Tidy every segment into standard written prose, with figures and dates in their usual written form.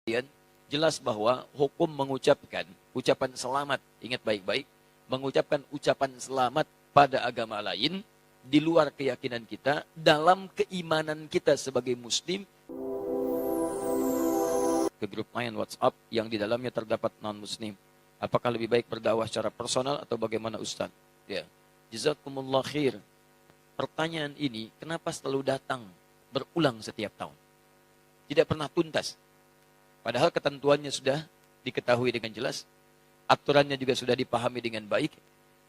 sekalian, jelas bahwa hukum mengucapkan ucapan selamat, ingat baik-baik, mengucapkan ucapan selamat pada agama lain, di luar keyakinan kita, dalam keimanan kita sebagai muslim, ke grup main WhatsApp yang di dalamnya terdapat non-muslim. Apakah lebih baik berdakwah secara personal atau bagaimana Ustaz? Ya. Jazakumullah khair. Pertanyaan ini kenapa selalu datang berulang setiap tahun? Tidak pernah tuntas. Padahal ketentuannya sudah diketahui dengan jelas, aturannya juga sudah dipahami dengan baik,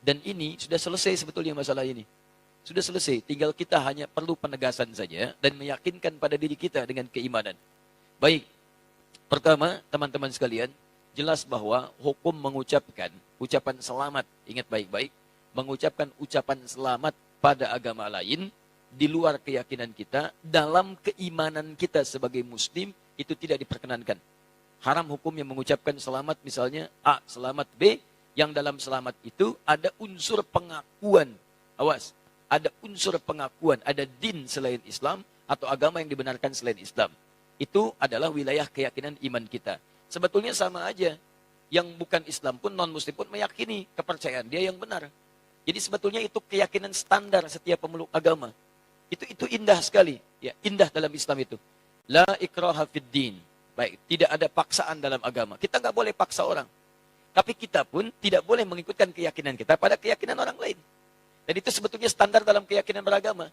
dan ini sudah selesai sebetulnya masalah ini. Sudah selesai, tinggal kita hanya perlu penegasan saja dan meyakinkan pada diri kita dengan keimanan. Baik, pertama teman-teman sekalian, jelas bahwa hukum mengucapkan ucapan selamat, ingat baik-baik, mengucapkan ucapan selamat pada agama lain, di luar keyakinan kita, dalam keimanan kita sebagai muslim, itu tidak diperkenankan. Haram hukum yang mengucapkan selamat, misalnya A, selamat B, yang dalam selamat itu ada unsur pengakuan. Awas, ada unsur pengakuan, ada din selain Islam, atau agama yang dibenarkan selain Islam. Itu adalah wilayah keyakinan iman kita. Sebetulnya sama aja. Yang bukan Islam pun, non-muslim pun meyakini kepercayaan dia yang benar. Jadi sebetulnya itu keyakinan standar setiap pemeluk agama. Itu indah sekali. Ya, indah dalam Islam itu. La ikraha fid din. Baik, tidak ada paksaan dalam agama. Kita nggak boleh paksa orang. Tapi kita pun tidak boleh mengikutkan keyakinan kita pada keyakinan orang lain. Dan itu sebetulnya standar dalam keyakinan beragama.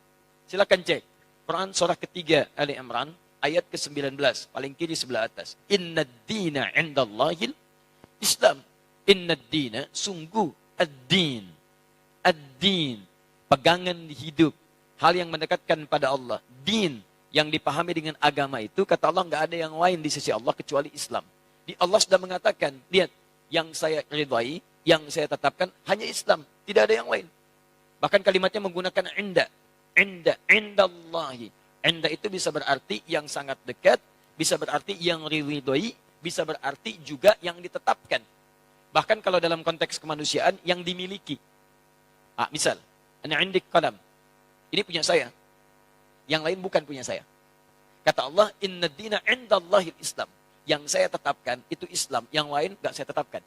Silakan cek. Quran surah ketiga Ali Imran ayat ke-19, paling kiri sebelah atas. Inna dina indallahil Islam. Inna dina, sungguh ad-din. Ad-din, pegangan hidup. Hal yang mendekatkan pada Allah. Din, yang dipahami dengan agama itu, kata Allah, nggak ada yang lain di sisi Allah kecuali Islam. Di Allah sudah mengatakan, lihat, yang saya ridhai, yang saya tetapkan, hanya Islam. Tidak ada yang lain. Bahkan kalimatnya menggunakan inda. Inda, indallahi. Inda itu bisa berarti yang sangat dekat, bisa berarti yang ridhai, bisa berarti juga yang ditetapkan. Bahkan kalau dalam konteks kemanusiaan, yang dimiliki. Misal, ana indik qalam. Ini punya saya. Yang lain bukan punya saya. Kata Allah, inna dina indallahil Islam. Yang saya tetapkan itu Islam, yang lain enggak saya tetapkan.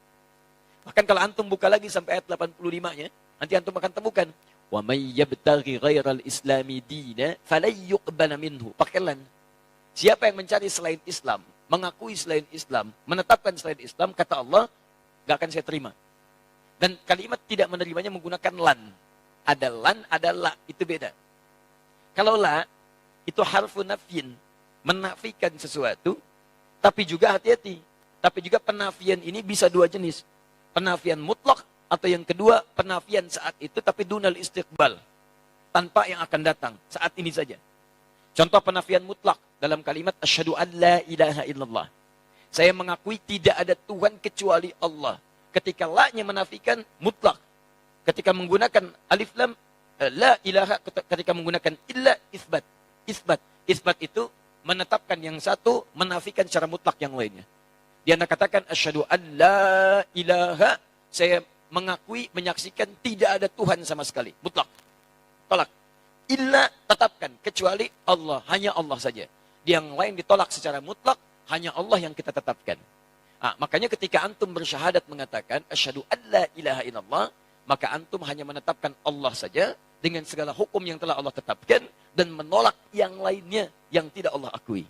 Bahkan kalau antum buka lagi sampai ayat 85-nya, nanti antum akan temukan wa may yabtaghi ghairal islami dina falan yuqbala minhu. Pakai lan. Siapa yang mencari selain Islam, mengakui selain Islam, menetapkan selain Islam, kata Allah, enggak akan saya terima. Dan kalimat tidak menerimanya menggunakan lan. Ada lan, ada la, itu beda. Kalau la, itu harfu nafyin, menafikan sesuatu, tapi juga hati-hati. Tapi juga penafian ini bisa dua jenis. Penafian mutlak, atau yang kedua, penafian saat itu, tapi dunal istiqbal. Tanpa yang akan datang, saat ini saja. Contoh penafian mutlak dalam kalimat, asyhadu an la ilaha illallah. Saya mengakui tidak ada Tuhan kecuali Allah. Ketika la-nya menafikan, mutlak. Ketika menggunakan alif lam, la ilaha, ketika menggunakan illa, isbat. Isbat. Isbat itu menetapkan yang satu, menafikan secara mutlak yang lainnya. Dia katakan, asyhadu an la ilaha, saya mengakui, menyaksikan tidak ada Tuhan sama sekali. Mutlak. Tolak. Illa, tetapkan. Kecuali Allah. Hanya Allah saja. Yang lain ditolak secara mutlak, hanya Allah yang kita tetapkan. Makanya ketika antum bersyahadat mengatakan, asyhadu an la ilaha illallah, maka antum hanya menetapkan Allah saja, dengan segala hukum yang telah Allah tetapkan, dan menolak yang lainnya yang tidak Allah akui.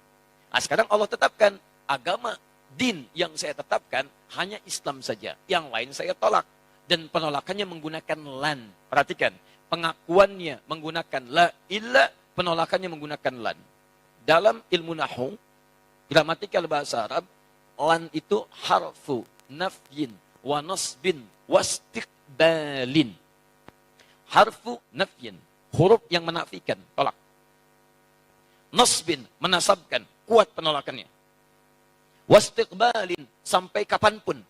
Sekarang Allah tetapkan, agama, din yang saya tetapkan, hanya Islam saja. Yang lain saya tolak. Dan penolakannya menggunakan lan. Perhatikan, pengakuannya menggunakan la illa, penolakannya menggunakan lan. Dalam ilmu nahwu, gramatikal bahasa Arab, lan itu harfu nafyin wa nasbin wastiqbalin. Harfu nafyin, huruf yang menafikan, tolak. Nasbin, menasabkan, kuat penolakannya. Wastiqbalin, sampai kapanpun.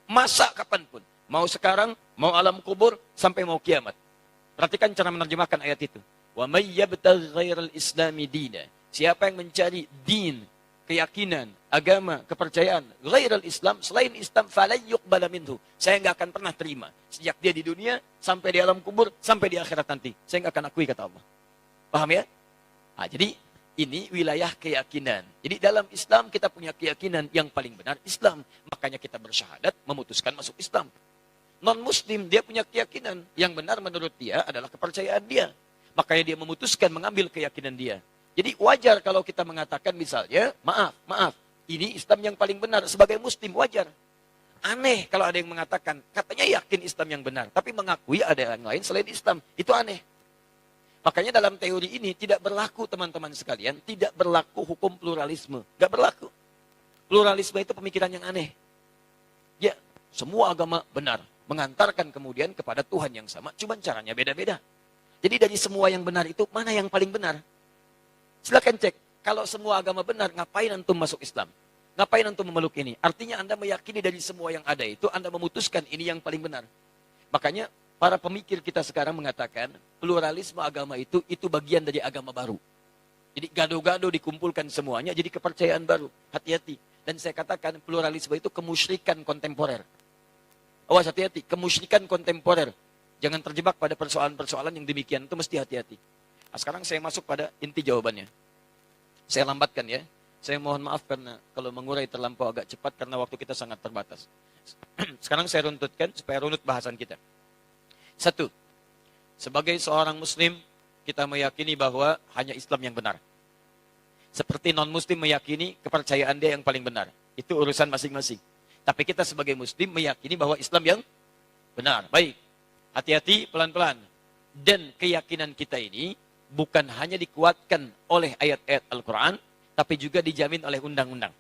Masa kapanpun. Mau sekarang, mau alam kubur, sampai mau kiamat. Perhatikan cara menerjemahkan ayat itu. Wa may yabtaghi ghairal islami dina. Siapa yang mencari din, keyakinan, agama, kepercayaan, ghairal Islam, selain Islam, falan yuqbala minhu. Saya enggak akan pernah terima. Sejak dia di dunia, sampai di alam kubur, sampai di akhirat nanti. Saya enggak akan akui, kata Allah. Paham ya? Jadi, Ini wilayah keyakinan. Jadi dalam Islam kita punya keyakinan yang paling benar Islam. Makanya kita bersyahadat memutuskan masuk Islam. Non-Muslim dia punya keyakinan yang benar menurut dia adalah kepercayaan dia. Makanya dia memutuskan mengambil keyakinan dia. Jadi wajar kalau kita mengatakan misalnya, maaf, ini Islam yang paling benar sebagai Muslim, wajar. Aneh kalau ada yang mengatakan, katanya yakin Islam yang benar, tapi mengakui ada yang lain selain Islam. Itu aneh. Makanya dalam teori ini tidak berlaku teman-teman sekalian, tidak berlaku hukum pluralisme. Gak berlaku. Pluralisme itu pemikiran yang aneh. Ya, semua agama benar. Mengantarkan kemudian kepada Tuhan yang sama, cuma caranya beda-beda. Jadi dari semua yang benar itu, mana yang paling benar? Silakan cek. Kalau semua agama benar, ngapain antum masuk Islam? Ngapain antum memeluk ini? Artinya Anda meyakini dari semua yang ada itu, Anda memutuskan ini yang paling benar. Makanya para pemikir kita sekarang mengatakan, pluralisme agama itu bagian dari agama baru. Jadi gado-gado dikumpulkan semuanya, jadi kepercayaan baru. Hati-hati. Dan saya katakan, pluralisme itu kemusyrikan kontemporer. Awas hati-hati, kemusyrikan kontemporer. Jangan terjebak pada persoalan-persoalan yang demikian, itu mesti hati-hati. Nah, sekarang saya masuk pada inti jawabannya. Saya lambatkan ya. Saya mohon maaf karena kalau mengurai terlampau agak cepat karena waktu kita sangat terbatas. Sekarang saya runtutkan supaya runut bahasan kita. 1. Sebagai seorang Muslim, kita meyakini bahwa hanya Islam yang benar. Seperti non-Muslim meyakini kepercayaan dia yang paling benar. Itu urusan masing-masing. Tapi kita sebagai Muslim meyakini bahwa Islam yang benar. Baik, hati-hati pelan-pelan. Dan keyakinan kita ini bukan hanya dikuatkan oleh ayat-ayat Al-Quran, tapi juga dijamin oleh undang-undang.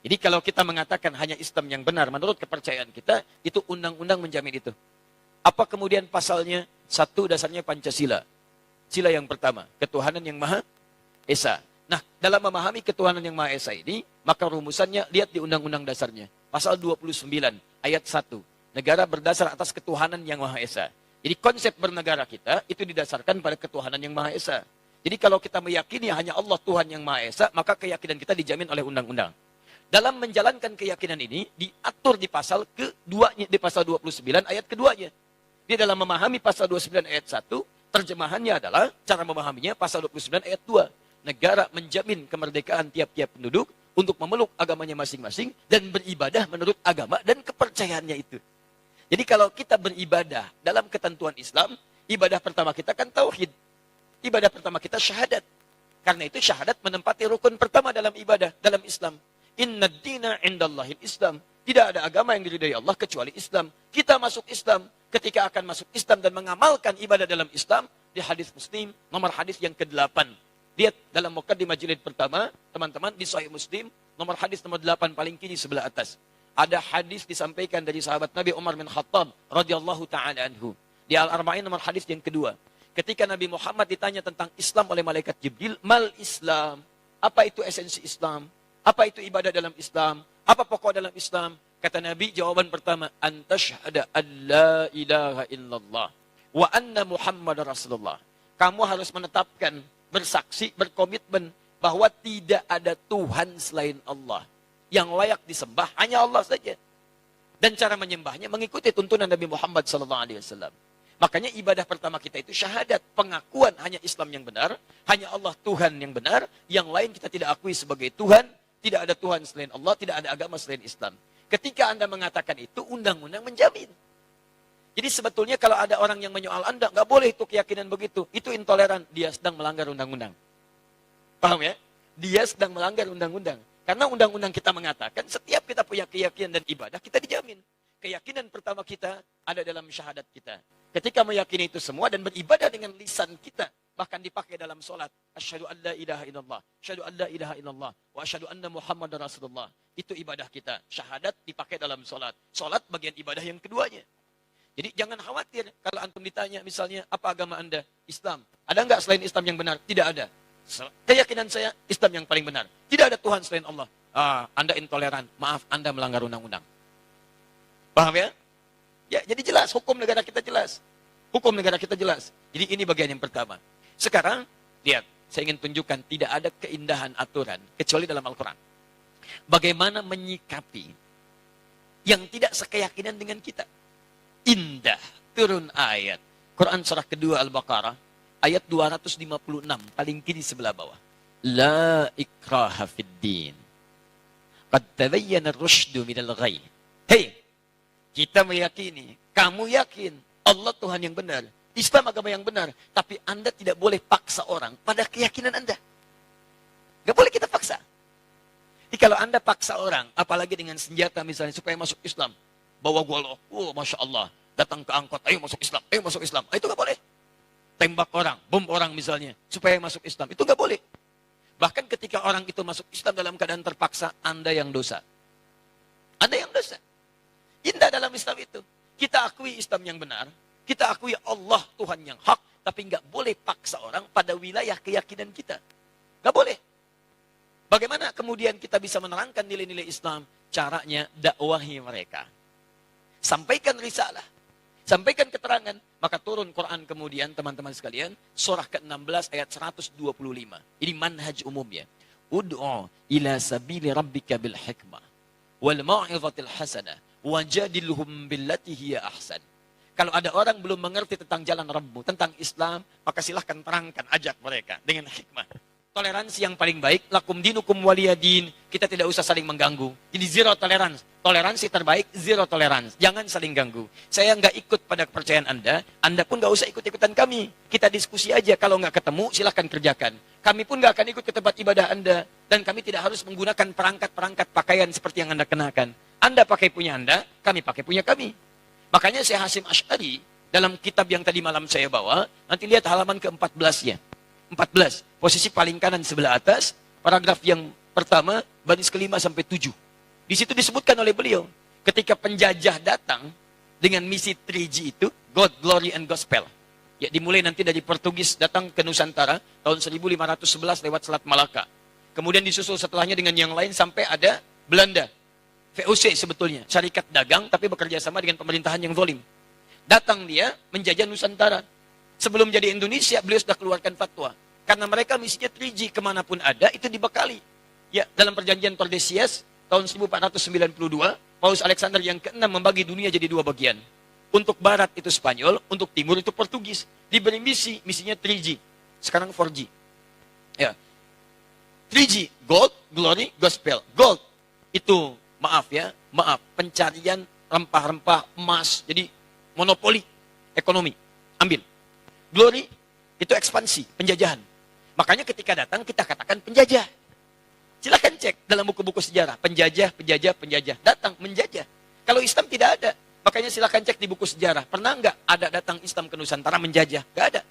Jadi kalau kita mengatakan hanya Islam yang benar menurut kepercayaan kita, itu undang-undang menjamin itu. Apa kemudian pasalnya? 1, dasarnya Pancasila. Sila yang pertama, ketuhanan yang Maha Esa. Nah, dalam memahami ketuhanan yang Maha Esa ini, maka rumusannya lihat di undang-undang dasarnya. Pasal 29, ayat 1. Negara berdasar atas ketuhanan yang Maha Esa. Jadi konsep bernegara kita itu didasarkan pada ketuhanan yang Maha Esa. Jadi kalau kita meyakini hanya Allah Tuhan yang Maha Esa, maka keyakinan kita dijamin oleh undang-undang. Dalam menjalankan keyakinan ini, diatur di pasal keduanya, di pasal 29 ayat keduanya. Di dalam memahami pasal 29 ayat 1, terjemahannya adalah, cara memahaminya pasal 29 ayat 2. Negara menjamin kemerdekaan tiap-tiap penduduk untuk memeluk agamanya masing-masing dan beribadah menurut agama dan kepercayaannya itu. Jadi kalau kita beribadah dalam ketentuan Islam, ibadah pertama kita kan tauhid. Ibadah pertama kita syahadat. Karena itu syahadat menempati rukun pertama dalam ibadah, dalam Islam. Inna dina indallahil Islam. Tidak ada agama yang diridhai Allah kecuali Islam. Kita masuk Islam. Ketika akan masuk Islam dan mengamalkan ibadah dalam Islam, di hadis Muslim, nomor hadis yang ke-8. Lihat dalam muqaddimah jilid pertama, teman-teman, di Sahih Muslim, nomor hadis nomor 8 paling kiri sebelah atas. Ada hadis disampaikan dari sahabat Nabi Umar bin Khattab radhiyallahu taala anhu. Di Al-Arba'in nomor hadis yang kedua. Ketika Nabi Muhammad ditanya tentang Islam oleh malaikat Jibril, mal Islam? Apa itu esensi Islam? Apa itu ibadah dalam Islam? Apa pokok dalam Islam? Kata Nabi, jawaban pertama, antashhada an la ilaha illallah wa anna Muhammad Rasulullah. Kamu harus menetapkan, bersaksi, berkomitmen bahwa tidak ada Tuhan selain Allah. Yang layak disembah hanya Allah saja. Dan cara menyembahnya mengikuti tuntunan Nabi Muhammad SAW. Makanya ibadah pertama kita itu syahadat. Pengakuan hanya Islam yang benar. Hanya Allah Tuhan yang benar. Yang lain kita tidak akui sebagai Tuhan. Tidak ada Tuhan selain Allah. Tidak ada agama selain Islam. Ketika Anda mengatakan itu, undang-undang menjamin. Jadi sebetulnya kalau ada orang yang menyoal Anda, nggak boleh itu keyakinan begitu. Itu intoleran. Dia sedang melanggar undang-undang. Paham ya? Dia sedang melanggar undang-undang. Karena undang-undang kita mengatakan setiap kita punya keyakinan dan ibadah, kita dijamin. Keyakinan pertama kita ada dalam syahadat kita. Ketika meyakini itu semua dan beribadah dengan lisan kita, bahkan dipakai dalam solat. Asyhadu an la ilaha illallah, asyhadu an la ilaha illallah, wa asyhadu anna Muhammadar Rasulullah. Itu ibadah kita. Syahadat dipakai dalam solat. Solat bagian ibadah yang keduanya. Jadi jangan khawatir kalau antum ditanya misalnya, apa agama Anda? Islam. Ada enggak selain Islam yang benar? Tidak ada. Keyakinan saya, Islam yang paling benar. Tidak ada Tuhan selain Allah. Anda intoleran. Maaf, Anda melanggar undang-undang. Paham ya? Ya, jadi jelas. Hukum negara kita jelas. Hukum negara kita jelas. Jadi ini bagian yang pertama. Sekarang, lihat. Saya ingin tunjukkan tidak ada keindahan aturan. Kecuali dalam Al-Quran. Bagaimana menyikapi yang tidak sekeyakinan dengan kita. Indah. Turun ayat. Quran surah kedua Al-Baqarah. Ayat 256, paling kiri sebelah bawah. La ikraha fid din. Qad tabayyana ar-rusydu minal ghayy. Hei, kita meyakini, kamu yakin Allah Tuhan yang benar, Islam agama yang benar, tapi Anda tidak boleh paksa orang pada keyakinan Anda. Gak boleh kita paksa. Jadi kalau Anda paksa orang, apalagi dengan senjata misalnya supaya masuk Islam, bawa golok, Masya Allah, datang ke angkot, ayo masuk Islam, ayo masuk Islam. Itu gak boleh. Tembak orang, bom orang misalnya, supaya masuk Islam. Itu gak boleh. Bahkan ketika orang itu masuk Islam dalam keadaan terpaksa, Anda yang dosa. Anda yang dosa. Indah dalam Islam itu. Kita akui Islam yang benar, kita akui Allah Tuhan yang hak, tapi nggak boleh paksa orang pada wilayah keyakinan kita. Nggak boleh. Bagaimana kemudian kita bisa menerangkan nilai-nilai Islam? Caranya dakwahi mereka. Sampaikan risalah. Sampaikan keterangan. Maka turun Quran kemudian, teman-teman sekalian, surah ke-16 ayat 125. Ini manhaj umumnya. Ud'u ila sabili rabbika bil hikmah wal mau'izatil hasanah wajadilhum billati hiya ahsan. Kalau ada orang belum mengerti tentang jalan Rabbmu, tentang Islam, maka silahkan terangkan, ajak mereka dengan hikmah. Toleransi yang paling baik, lakum dinukum waliyadin. Kita tidak usah saling mengganggu. Jadi zero tolerance. Toleransi terbaik, zero tolerance. Jangan saling ganggu. Saya nggak ikut pada kepercayaan Anda pun nggak usah ikut-ikutan kami. Kita diskusi aja, kalau nggak ketemu, silahkan kerjakan. Kami pun nggak akan ikut ke tempat ibadah Anda. Dan kami tidak harus menggunakan perangkat-perangkat pakaian seperti yang Anda kenakan. Anda pakai punya Anda, kami pakai punya kami. Makanya Syekh Hasim Asy'ari, dalam kitab yang tadi malam saya bawa, nanti lihat halaman ke-14-nya. 14, posisi paling kanan sebelah atas, paragraf yang pertama, baris ke-5 sampai 7. Di situ disebutkan oleh beliau, ketika penjajah datang dengan misi 3G itu, God, Glory, and Gospel. Ya, dimulai nanti dari Portugis datang ke Nusantara, tahun 1511 lewat Selat Malaka. Kemudian disusul setelahnya dengan yang lain sampai ada Belanda. VOC sebetulnya, syarikat dagang, tapi bekerja sama dengan pemerintahan yang zalim. Datang dia menjajah Nusantara. Sebelum jadi Indonesia, beliau sudah keluarkan fatwa. Karena mereka misinya 3G, kemanapun ada, itu dibekali. Ya, dalam perjanjian Tordesillas, tahun 1492, Paus Alexander yang ke-6 membagi dunia jadi 2 bagian. Untuk barat itu Spanyol, untuk timur itu Portugis. Diberi misinya 3G. Sekarang 4G. Ya. 3G, Gold, Glory, Gospel. Gold, itu, maaf, pencarian rempah-rempah, emas. Jadi, monopoli ekonomi. Ambil. Glory, itu ekspansi, penjajahan. Makanya ketika datang, kita katakan penjajah. Silahkan cek dalam buku-buku sejarah. Penjajah, penjajah, penjajah. Datang, menjajah. Kalau Islam tidak ada. Makanya silahkan cek di buku sejarah. Pernah nggak ada datang Islam ke Nusantara menjajah? Nggak ada.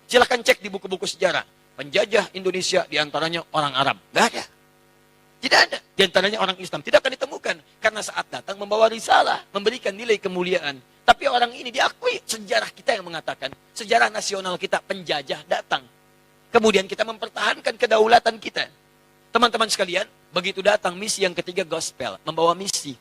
Silahkan cek di buku-buku sejarah. Penjajah Indonesia diantaranya orang Arab. Nggak ada. Tidak ada. Diantaranya orang Islam. Tidak akan ditemukan. Karena saat datang membawa risalah. Memberikan nilai kemuliaan. Tapi orang ini diakui. Sejarah kita yang mengatakan. Sejarah nasional kita, penjajah datang. Kemudian kita mempertahankan kedaulatan kita. Teman-teman sekalian, begitu datang misi yang ketiga, gospel. Membawa misi.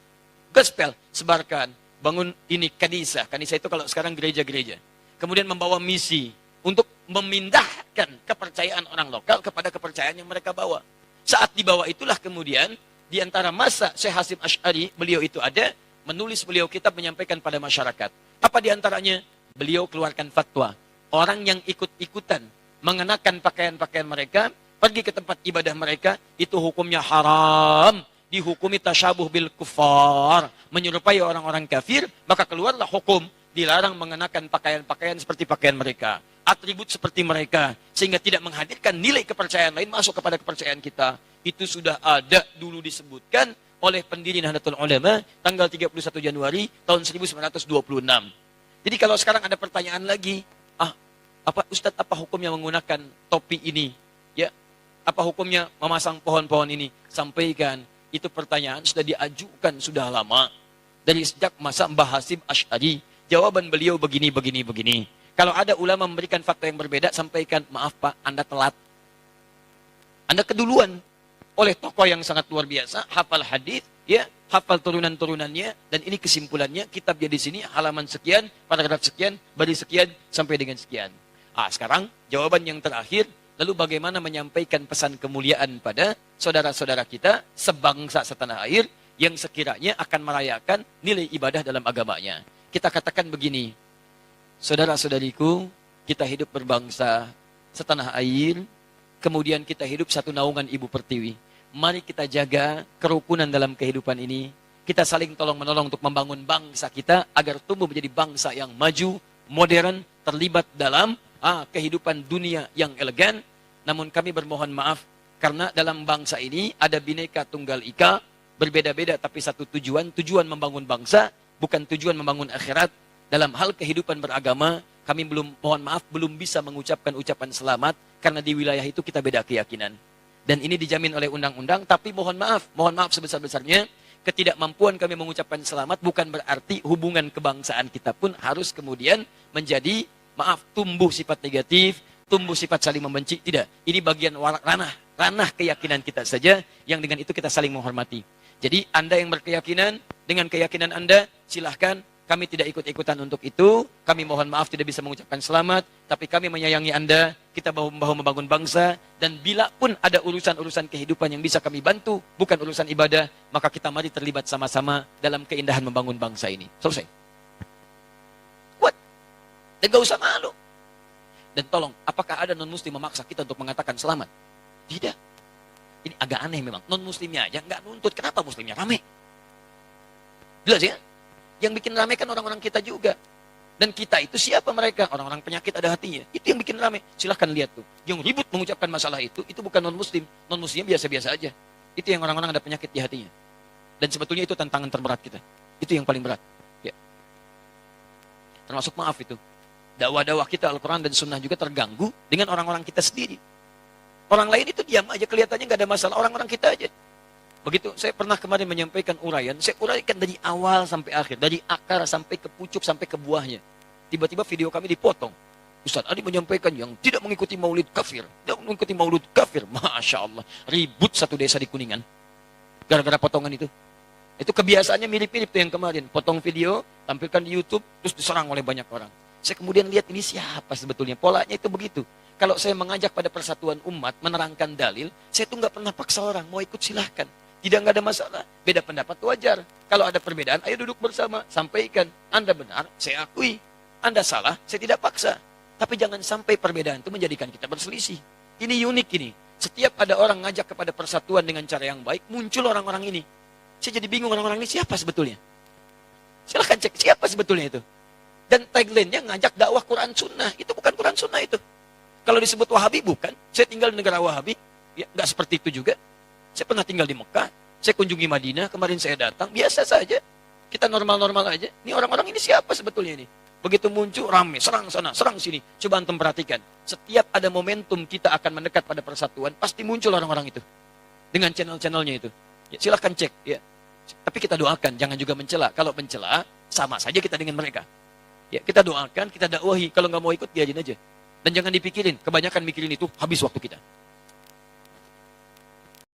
Gospel, sebarkan. Bangun ini kanisa. Kanisa itu kalau sekarang gereja-gereja. Kemudian membawa misi. Untuk memindahkan kepercayaan orang lokal kepada kepercayaan yang mereka bawa. Saat dibawa itulah kemudian, di antara masa Syekh Hasim Asy'ari, beliau itu ada, menulis beliau kitab menyampaikan pada masyarakat. Apa di antaranya? Beliau keluarkan fatwa. Orang yang ikut-ikutan mengenakan pakaian-pakaian mereka, pergi ke tempat ibadah mereka, itu hukumnya haram. Dihukumi tasyabuh bil kufar. Menyerupai orang-orang kafir, maka keluarlah hukum. Dilarang mengenakan pakaian-pakaian seperti pakaian mereka. Atribut seperti mereka. Sehingga tidak menghadirkan nilai kepercayaan lain masuk kepada kepercayaan kita. Itu sudah ada dulu disebutkan oleh pendiri Nahdlatul Ulama tanggal 31 Januari tahun 1926. Jadi kalau sekarang ada pertanyaan lagi, Ustadz, apa hukumnya menggunakan topi ini? Ya, apa hukumnya memasang pohon-pohon ini? Sampaikan, itu pertanyaan sudah diajukan sudah lama dari sejak masa Mbah Hasim Asy'ari. Jawaban beliau begini. Kalau ada ulama memberikan fatwa yang berbeda, sampaikan, maaf Pak, Anda telat. Anda keduluan. Oleh tokoh yang sangat luar biasa, hafal hadis, ya, hafal turunan-turunannya, dan ini kesimpulannya, kitabnya di sini, halaman sekian, paragraf sekian, baris sekian, sampai dengan sekian. Sekarang, jawaban yang terakhir, lalu bagaimana menyampaikan pesan kemuliaan pada saudara-saudara kita, sebangsa setanah air, yang sekiranya akan merayakan nilai ibadah dalam agamanya. Kita katakan begini, saudara-saudariku, kita hidup berbangsa setanah air, kemudian kita hidup satu naungan Ibu Pertiwi. Mari kita jaga kerukunan dalam kehidupan ini. Kita saling tolong-menolong untuk membangun bangsa kita agar tumbuh menjadi bangsa yang maju, modern, terlibat dalam kehidupan dunia yang elegan. Namun kami bermohon maaf karena dalam bangsa ini ada Bhinneka Tunggal Ika, berbeda-beda tapi satu tujuan membangun bangsa, bukan tujuan membangun akhirat. Dalam hal kehidupan beragama, kami belum bisa mengucapkan ucapan selamat karena di wilayah itu kita beda keyakinan. Dan ini dijamin oleh undang-undang, tapi mohon maaf sebesar-besarnya, ketidakmampuan kami mengucapkan selamat bukan berarti hubungan kebangsaan kita pun harus kemudian menjadi, tumbuh sifat negatif, tumbuh sifat saling membenci. Tidak, ini bagian ranah keyakinan kita saja, yang dengan itu kita saling menghormati. Jadi Anda yang berkeyakinan, dengan keyakinan Anda, silahkan. Kami tidak ikut-ikutan untuk itu. Kami mohon maaf tidak bisa mengucapkan selamat. Tapi kami menyayangi Anda. Kita bahu-membahu membangun bangsa. Dan bila pun ada urusan-urusan kehidupan yang bisa kami bantu, bukan urusan ibadah, maka kita mari terlibat sama-sama dalam keindahan membangun bangsa ini. Selesai. Kuat. Dan gak usah malu. Dan tolong, apakah ada non-muslim memaksa kita untuk mengatakan selamat? Tidak. Ini agak aneh memang. Non-muslimnya aja nggak nuntut. Kenapa muslimnya rame? Jelas ya? Yang bikin rame kan orang-orang kita juga. Dan kita itu siapa mereka? Orang-orang penyakit ada hatinya. Itu yang bikin rame. Silahkan lihat tuh. Yang ribut mengucapkan masalah itu bukan non-muslim. Non-muslimnya biasa-biasa aja. Itu yang orang-orang ada penyakit di hatinya. Dan sebetulnya itu tantangan terberat kita. Itu yang paling berat. Ya. Termasuk maaf itu. Dakwah-dakwah kita Al-Quran dan Sunnah juga terganggu dengan orang-orang kita sendiri. Orang lain itu diam aja, kelihatannya nggak ada masalah. Orang-orang kita aja. Begitu, saya pernah kemarin menyampaikan uraian, saya uraikan dari awal sampai akhir, dari akar sampai ke pucuk, sampai ke buahnya. Tiba-tiba video kami dipotong. Ustaz Adi menyampaikan yang tidak mengikuti maulid kafir. Tidak mengikuti maulid kafir. Masya Allah. Ribut satu desa di Kuningan. Gara-gara potongan itu. Itu kebiasaannya mirip-mirip tuh yang kemarin. Potong video, tampilkan di YouTube, terus diserang oleh banyak orang. Saya kemudian lihat ini siapa sebetulnya. Polanya itu begitu. Kalau saya mengajak pada persatuan umat, menerangkan dalil, saya tuh nggak pernah paksa orang. Mau ikut silahkan. Tidak, nggak ada masalah. Beda pendapat wajar. Kalau ada perbedaan, ayo duduk bersama. Sampaikan. Anda benar, saya akui. Anda salah, saya tidak paksa. Tapi jangan sampai perbedaan itu menjadikan kita berselisih. Ini unik ini. Setiap ada orang ngajak kepada persatuan dengan cara yang baik, muncul orang-orang ini. Saya jadi bingung orang-orang ini siapa sebetulnya. Silahkan cek siapa sebetulnya itu. Dan tagline-nya ngajak dakwah Quran Sunnah. Itu bukan Quran Sunnah itu. Kalau disebut Wahabi, bukan. Saya tinggal di negara Wahabi. Ya, nggak seperti itu juga. Saya pernah tinggal di Mekah, saya kunjungi Madinah, kemarin saya datang, biasa saja. Kita normal-normal aja. Ini orang-orang ini siapa sebetulnya ini? Begitu muncul, rame, serang sana, serang sini. Coba antum perhatikan. Setiap ada momentum kita akan mendekat pada persatuan, pasti muncul orang-orang itu. Dengan channel-channelnya itu. Ya, silahkan cek. Ya. Tapi kita doakan, jangan juga mencela. Kalau mencela, sama saja kita dengan mereka. Ya, kita doakan, kita dakwahi. Kalau nggak mau ikut, biarin aja. Dan jangan dipikirin, kebanyakan mikirin itu habis waktu kita.